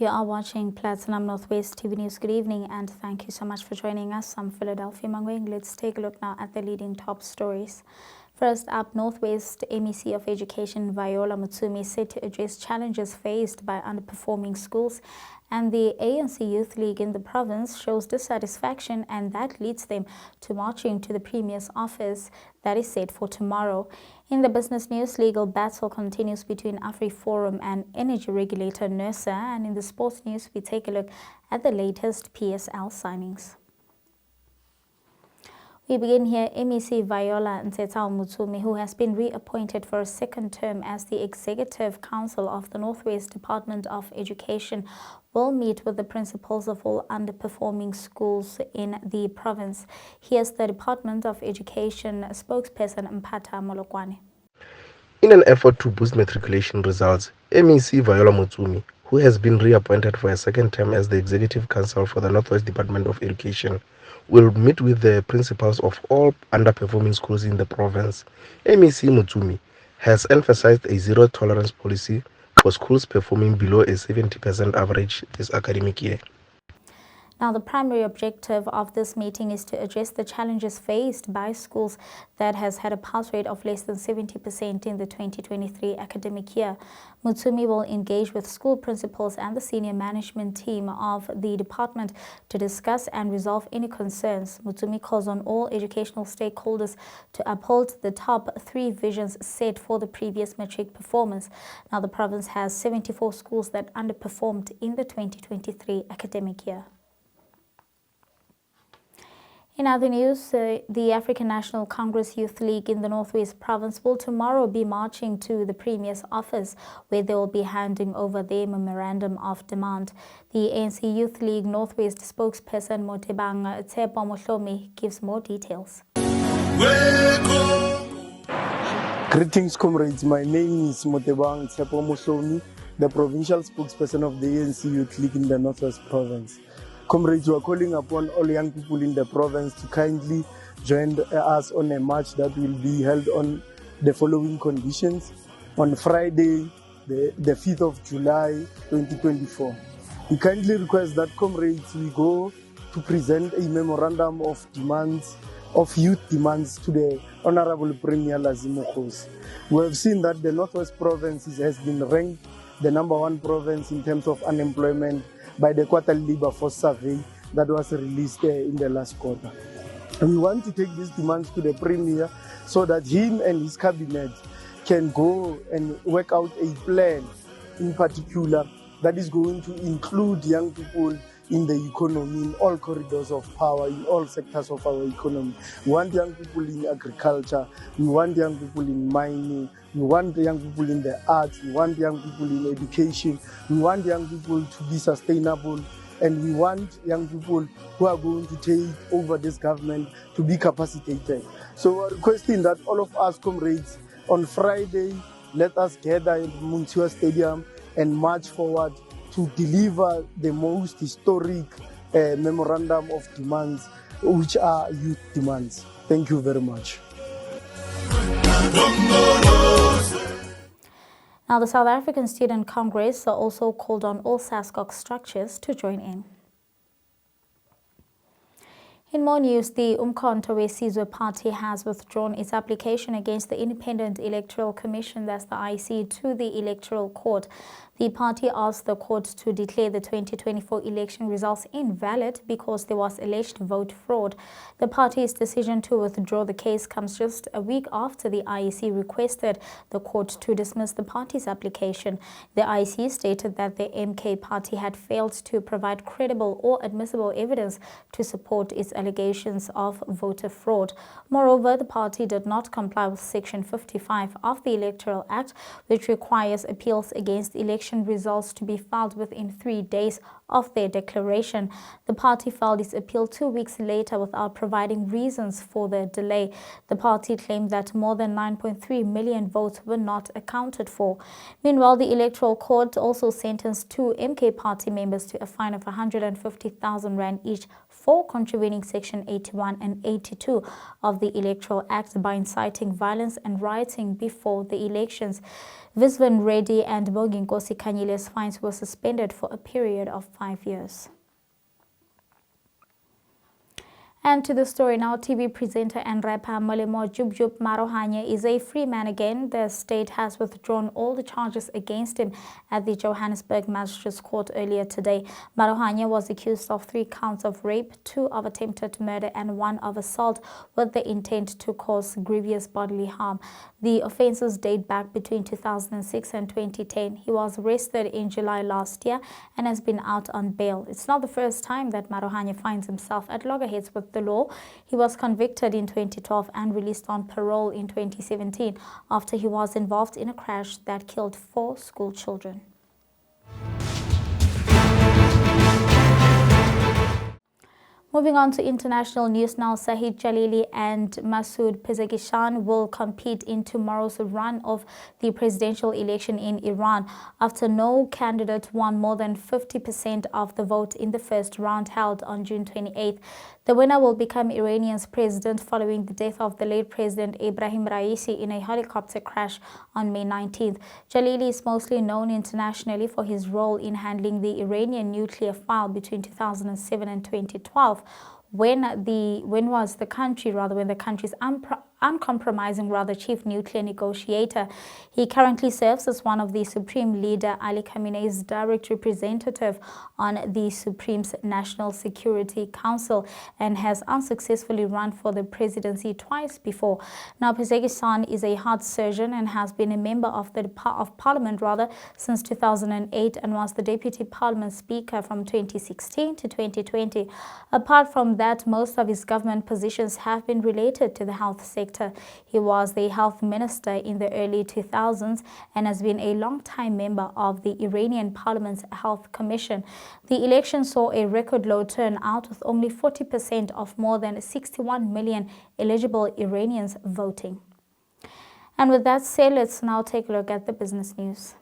You are watching Platinum Northwest TV News. Good evening and thank you so much for joining us. I'm Philadelphia Mangoeng. Let's take a look now at the leading top stories. First up, Northwest MEC of Education Viola Mutsumi said to address challenges faced by underperforming schools, and the ANC Youth League in the province shows dissatisfaction, and that leads them to marching to the Premier's office that is set for tomorrow. In the business news, legal battle continues between AfriForum and energy regulator NERSA, and in the sports news, we take a look at the latest PSL signings. We begin here. MEC Viola Mutsumi, who has been reappointed for a second term as the Executive Council of the Northwest Department of Education, will meet with the principals of all underperforming schools in the province. Here's the Department of Education spokesperson Mpata Molokwane. In an effort to boost matriculation results, MEC Viola Mutsumi, who has been reappointed for a second term as the Executive Council for the Northwest Department of Education, will meet with the principals of all underperforming schools in the province. MEC Mutsumi has emphasized a zero-tolerance policy for schools performing below a 70% average this academic year. Now, the primary objective of this meeting is to address the challenges faced by schools that has had a pass rate of less than 70% in the 2023 academic year. Mutsumi will engage with school principals and the senior management team of the department to discuss and resolve any concerns. Mutsumi calls on all educational stakeholders to uphold the top 3 visions set for the previous matric performance. Now, the province has 74 schools that underperformed in the 2023 academic year. In other news, the African National Congress Youth League in the Northwest Province will tomorrow be marching to the Premier's office, where they will be handing over their memorandum of demand. The ANC Youth League Northwest spokesperson Motebang Tsepo Mohlomi gives more details. Greetings, comrades. My name is Motebang Tsepo Mohlomi, the provincial spokesperson of the ANC Youth League in the Northwest Province. Comrades, we are calling upon all young people in the province to kindly join us on a march that will be held on the following conditions. On Friday, the 5th of July, 2024. We kindly request that, comrades, we go to present a memorandum of demands, of youth demands, to the Honorable Premier Lazimo Khosi. We have seen that the Northwest Province has been ranked the #1 province in terms of unemployment by the quarterly labor force survey that was released in the last quarter. And we want to take these demands to the Premier so that him and his cabinet can go and work out a plan in particular that is going to include young people in the economy, in all corridors of power, in all sectors of our economy. We want young people in agriculture, we want young people in mining, we want young people in the arts, we want young people in education, we want young people to be sustainable, and we want young people who are going to take over this government to be capacitated. So we're requesting that all of us, comrades, on Friday, let us gather in Muntua Stadium and march forward to deliver the most historic memorandum of demands, which are youth demands. Thank you very much. Now, the South African Student Congress also called on all SASCOC structures to join in. In more news, the Umkhonto weSizwe Party has withdrawn its application against the Independent Electoral Commission, that's the IEC, to the Electoral Court. The party asked the court to declare the 2024 election results invalid because there was alleged vote fraud. The party's decision to withdraw the case comes just a week after the IEC requested the court to dismiss the party's application. The IEC stated that the MK party had failed to provide credible or admissible evidence to support its allegations of voter fraud. Moreover, the party did not comply with Section 55 of the Electoral Act, which requires appeals against election results to be filed within 3 days of their declaration. The party filed its appeal 2 weeks later without providing reasons for the delay. The party claimed that more than 9.3 million votes were not accounted for. Meanwhile, the Electoral Court also sentenced 2 MK party members to a fine of 150,000 rand each for contravening Section 81 and 82 of the Electoral Act by inciting violence and rioting before the elections. Visvan Reddy and Boginkosi Kanyile's fines were suspended for a period of 5 years. And to the story now, TV presenter and rapper Molemo Jubjub Marohanye is a free man again. The state has withdrawn all the charges against him at the Johannesburg Magistrates Court earlier today. Marohanye was accused of 3 counts of rape, 2 of attempted murder and 1 of assault with the intent to cause grievous bodily harm. The offences date back between 2006 and 2010. He was arrested in July last year and has been out on bail. It's not the first time that Marohanye finds himself at loggerheads with the law. He was convicted in 2012 and released on parole in 2017 after he was involved in a crash that killed 4 school children. Moving on to international news now, Sahid Jalili and Masoud Pezeshkian will compete in tomorrow's run of the presidential election in Iran after no candidate won more than 50% of the vote in the first round held on June 28th. The winner will become Iranian's president following the death of the late President Ebrahim Raisi in a helicopter crash on May 19th. Jalili is mostly known internationally for his role in handling the Iranian nuclear file between 2007 and 2012. When the country's uncompromising chief nuclear negotiator. He currently serves as one of the Supreme Leader Ali Khamenei's direct representative on the Supreme's National Security Council and has unsuccessfully run for the presidency twice before. Now, Pezeshkian is a heart surgeon and has been a member of Parliament since 2008 and was the Deputy Parliament Speaker from 2016 to 2020. Apart from that, most of his government positions have been related to the health sector. He was the health minister in the early 2000s and has been a long-time member of the Iranian Parliament's Health Commission. The election saw a record low turnout with only 40% of more than 61 million eligible Iranians voting. And with that said, let's now take a look at the business news.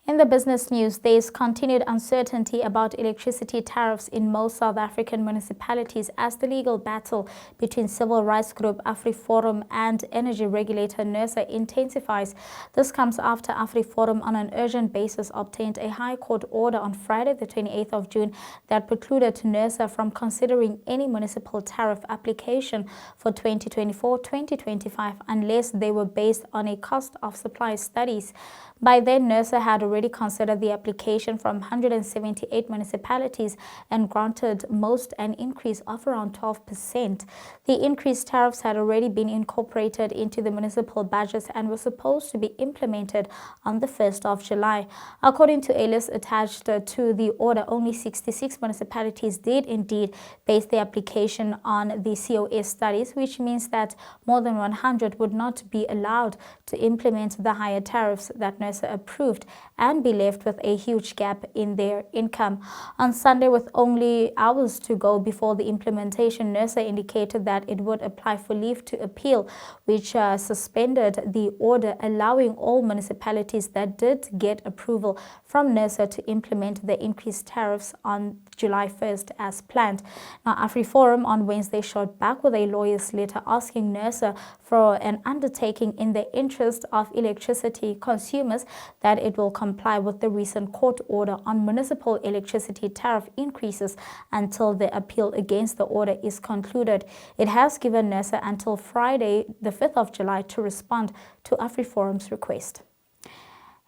In the business news, there is continued uncertainty about electricity tariffs in most South African municipalities as the legal battle between civil rights group AfriForum and energy regulator NERSA intensifies. This comes after AfriForum on an urgent basis obtained a High Court order on Friday the 28th of June that precluded NERSA from considering any municipal tariff application for 2024-2025 unless they were based on a cost of supply studies. By then, NERSA had already considered the application from 178 municipalities and granted most an increase of around 12%. The increased tariffs had already been incorporated into the municipal budgets and were supposed to be implemented on the 1st of July. According to a list attached to the order, only 66 municipalities did indeed base the application on the COS studies, which means that more than 100 would not be allowed to implement the higher tariffs that NERSA approved and be left with a huge gap in their income. On Sunday, with only hours to go before the implementation, NERSA indicated that it would apply for leave to appeal, which suspended the order, allowing all municipalities that did get approval from NERSA to implement the increased tariffs on July 1st as planned. Now, AfriForum on Wednesday shot back with a lawyer's letter asking NERSA for an undertaking in the interest of electricity consumers that it will comply with the recent court order on municipal electricity tariff increases until the appeal against the order is concluded. It has given NERSA until Friday, the 5th of July, to respond to AfriForum's request.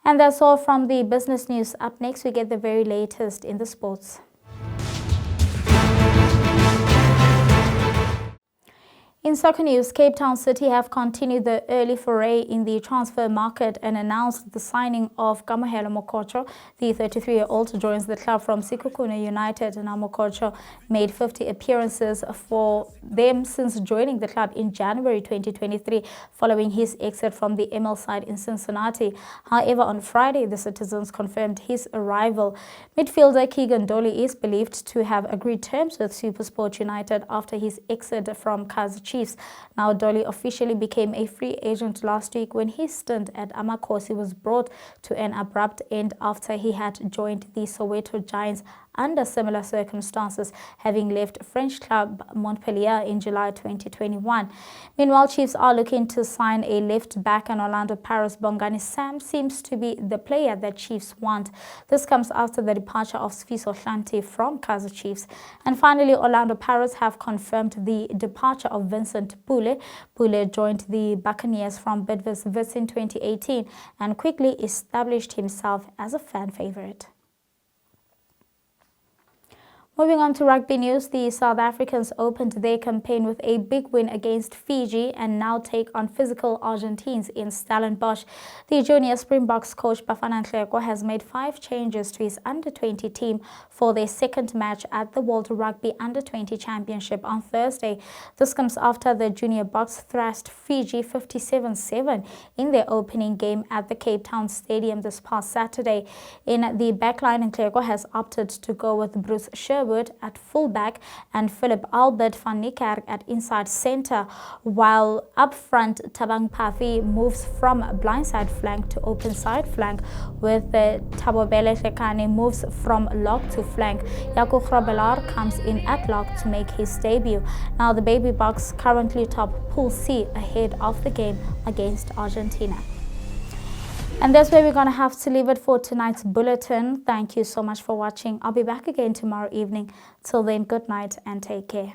And that's all from the business news. Up next, we get the very latest in the sports. In soccer news, Cape Town City have continued the early foray in the transfer market and announced the signing of Kamohelo Mokocho. The 33-year-old joins the club from Sekhukhune United, and Mokocho made 50 appearances for them since joining the club in January 2023, following his exit from the ML side in Cincinnati. However, on Friday, the Citizens confirmed his arrival. Midfielder Keegan Dolly is believed to have agreed terms with SuperSport United after his exit from Kaizer Chiefs. Now, Dolly officially became a free agent last week when his stint at Amakosi was brought to an abrupt end after he had joined the Soweto Giants under similar circumstances, having left French club Montpellier in July 2021. Meanwhile, Chiefs are looking to sign a left back, and Orlando Pirates' Bongani Sam seems to be the player that Chiefs want. This comes after the departure of Sfiso Hlanti from Kaizer Chiefs. And finally, Orlando Pirates have confirmed the departure of Vincent Pule. Pule joined the Buccaneers from Bidvest Wits in 2018 and quickly established himself as a fan favorite. Moving on to rugby news, the South Africans opened their campaign with a big win against Fiji and now take on physical Argentines in Stellenbosch. The junior Springboks coach ELECTION.Nhleko has made 5 changes to his under-20 team for their second match at the World Rugby Under-20 Championship on Thursday. This comes after the Junior Boks thrashed Fiji 57-7 in their opening game at the Cape Town Stadium this past Saturday. In the backline, Nhleko has opted to go with Bruce Sherwood at fullback and Philip Albert van Niekerk at inside centre, while up front Thabang Phafi moves from blindside flank to open side flank, with Thabobele Hlekane moves from lock to flank. Jaco Grobelaar comes in at lock to make his debut. Now the Baby Boks currently top Pool C ahead of the game against Argentina. And that's where we're going to have to leave it for tonight's bulletin. Thank you so much for watching. I'll be back again tomorrow evening. Till then, good night and take care.